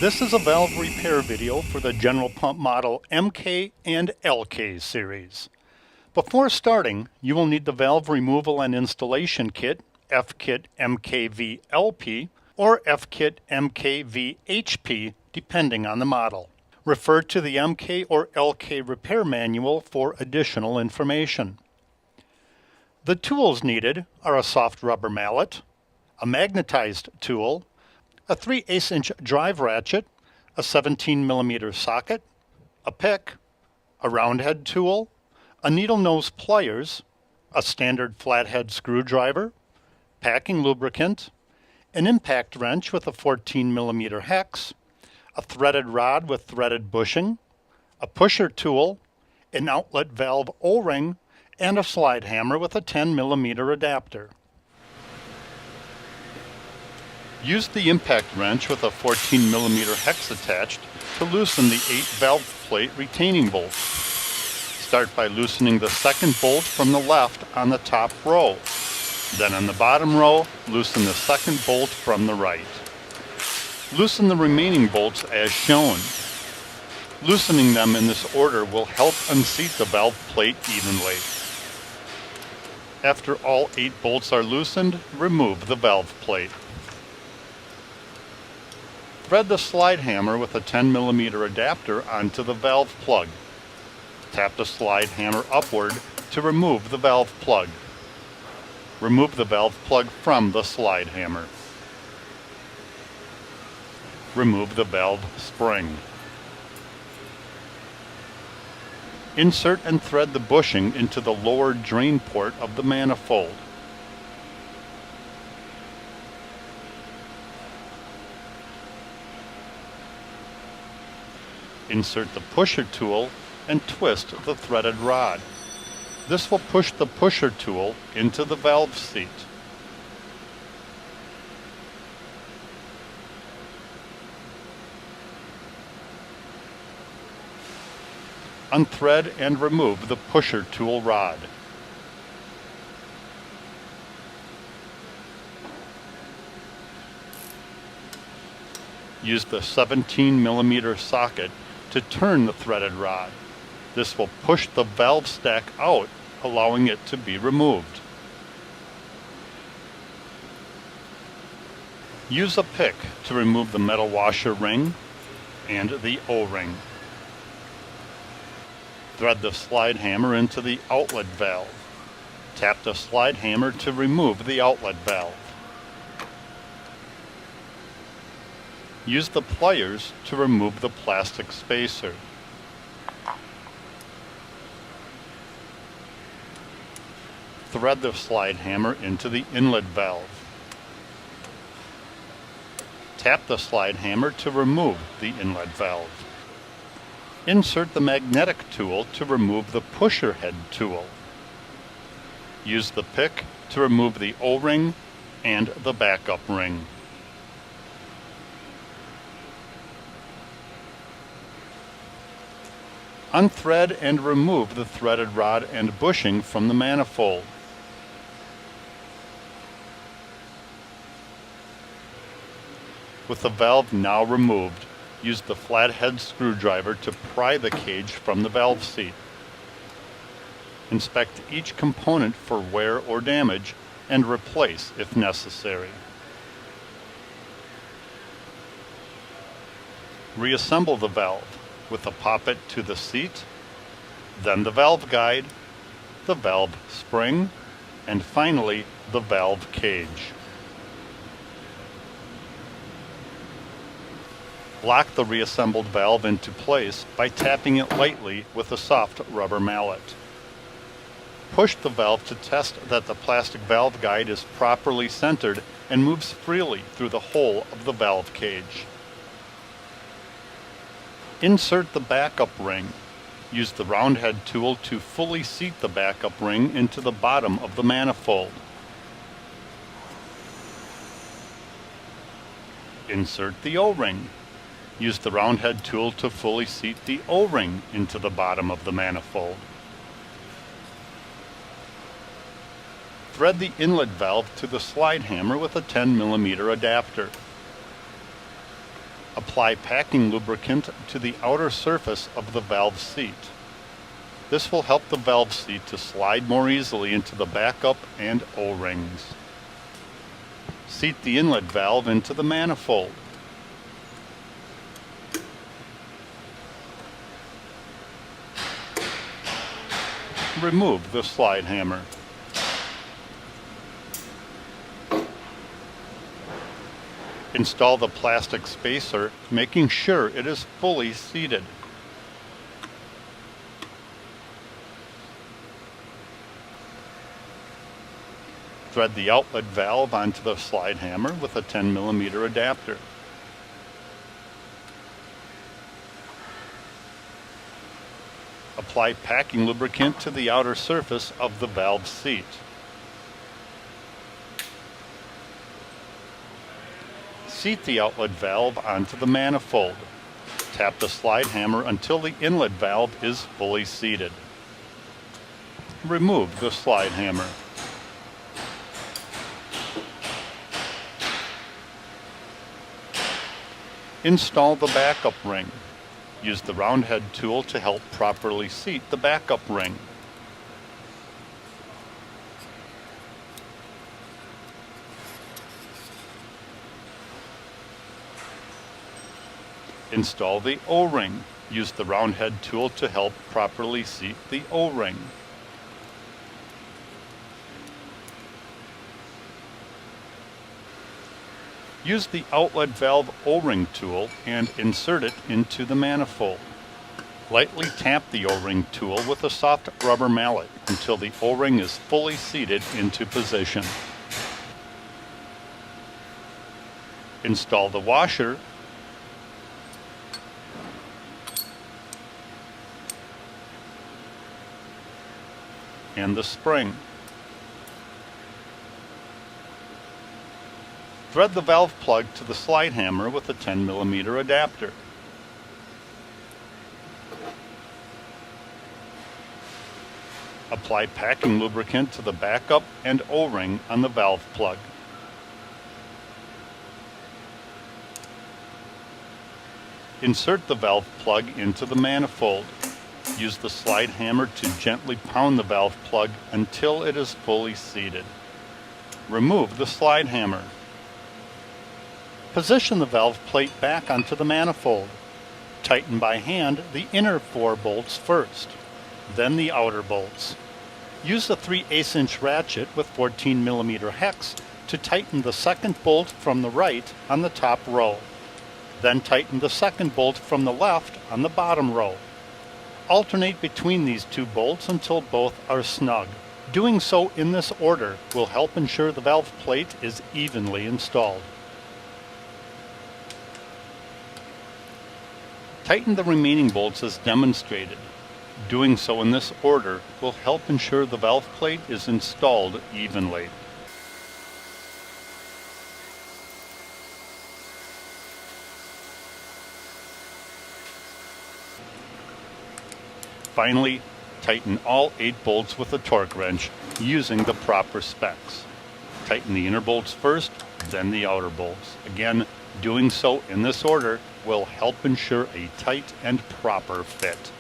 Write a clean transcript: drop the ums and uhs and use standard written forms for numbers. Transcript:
This is a valve repair video for the General Pump Model MK and LK series. Before starting, you will need the Valve Removal and Installation Kit, F-Kit MKV-LP, or F-Kit MKV-HP, depending on the model. Refer to the MK or LK repair manual for additional information. The tools needed are a soft rubber mallet, a magnetized tool, a 3/8" drive ratchet, a 17mm socket, a pick, a roundhead tool, a needle nose pliers, a standard flathead screwdriver, packing lubricant, an impact wrench with a 14mm hex, a threaded rod with threaded bushing, a pusher tool, an outlet valve O-ring, and a slide hammer with a 10mm adapter. Use the impact wrench with a 14mm hex attached to loosen the 8 valve plate retaining bolts. Start by loosening the second bolt from the left on the top row. Then on the bottom row, loosen the second bolt from the right. Loosen the remaining bolts as shown. Loosening them in this order will help unseat the valve plate evenly. After all 8 bolts are loosened, remove the valve plate. Thread the slide hammer with a 10mm adapter onto the valve plug. Tap the slide hammer upward to remove the valve plug. Remove the valve plug from the slide hammer. Remove the valve spring. Insert and thread the bushing into the lower drain port of the manifold. Insert the pusher tool and twist the threaded rod. This will push the pusher tool into the valve seat. Unthread and remove the pusher tool rod. Use the 17mm socket to turn the threaded rod. This will push the valve stack out, allowing it to be removed. Use a pick to remove the metal washer ring and the O-ring. Thread the slide hammer into the outlet valve. Tap the slide hammer to remove the outlet valve. Use the pliers to remove the plastic spacer. Thread the slide hammer into the inlet valve. Tap the slide hammer to remove the inlet valve. Insert the magnetic tool to remove the pusher head tool. Use the pick to remove the O-ring and the backup ring. Unthread and remove the threaded rod and bushing from the manifold. With the valve now removed, use the flathead screwdriver to pry the cage from the valve seat. Inspect each component for wear or damage and replace if necessary. Reassemble the valve with a poppet to the seat, then the valve guide, the valve spring, and finally the valve cage. Lock the reassembled valve into place by tapping it lightly with a soft rubber mallet. Push the valve to test that the plastic valve guide is properly centered and moves freely through the hole of the valve cage. Insert the backup ring. Use the roundhead tool to fully seat the backup ring into the bottom of the manifold. Insert the O-ring. Use the roundhead tool to fully seat the O-ring into the bottom of the manifold. Thread the inlet valve to the slide hammer with a 10mm adapter. Apply packing lubricant to the outer surface of the valve seat. This will help the valve seat to slide more easily into the backup and O-rings. Seat the inlet valve into the manifold. Remove the slide hammer. Install the plastic spacer, making sure it is fully seated. Thread the outlet valve onto the slide hammer with a 10mm adapter. Apply packing lubricant to the outer surface of the valve seat. Seat the outlet valve onto the manifold. Tap the slide hammer until the inlet valve is fully seated. Remove the slide hammer. Install the backup ring. Use the round head tool to help properly seat the backup ring. Install the O-ring. Use the round head tool to help properly seat the O-ring. Use the outlet valve O-ring tool and insert it into the manifold. Lightly tap the O-ring tool with a soft rubber mallet until the O-ring is fully seated into position. Install the washer and the spring. Thread the valve plug to the slide hammer with a 10mm adapter. Apply packing lubricant to the backup and O-ring on the valve plug. Insert the valve plug into the manifold. Use the slide hammer to gently pound the valve plug until it is fully seated. Remove the slide hammer. Position the valve plate back onto the manifold. Tighten by hand the inner 4 bolts first, then the outer bolts. Use a 3/8" ratchet with 14mm hex to tighten the second bolt from the right on the top row. Then tighten the second bolt from the left on the bottom row. Alternate between these 2 bolts until both are snug. Doing so in this order will help ensure the valve plate is evenly installed. Tighten the remaining bolts as demonstrated. Doing so in this order will help ensure the valve plate is installed evenly. Finally, tighten all 8 bolts with a torque wrench using the proper specs. Tighten the inner bolts first, then the outer bolts. Again, doing so in this order will help ensure a tight and proper fit.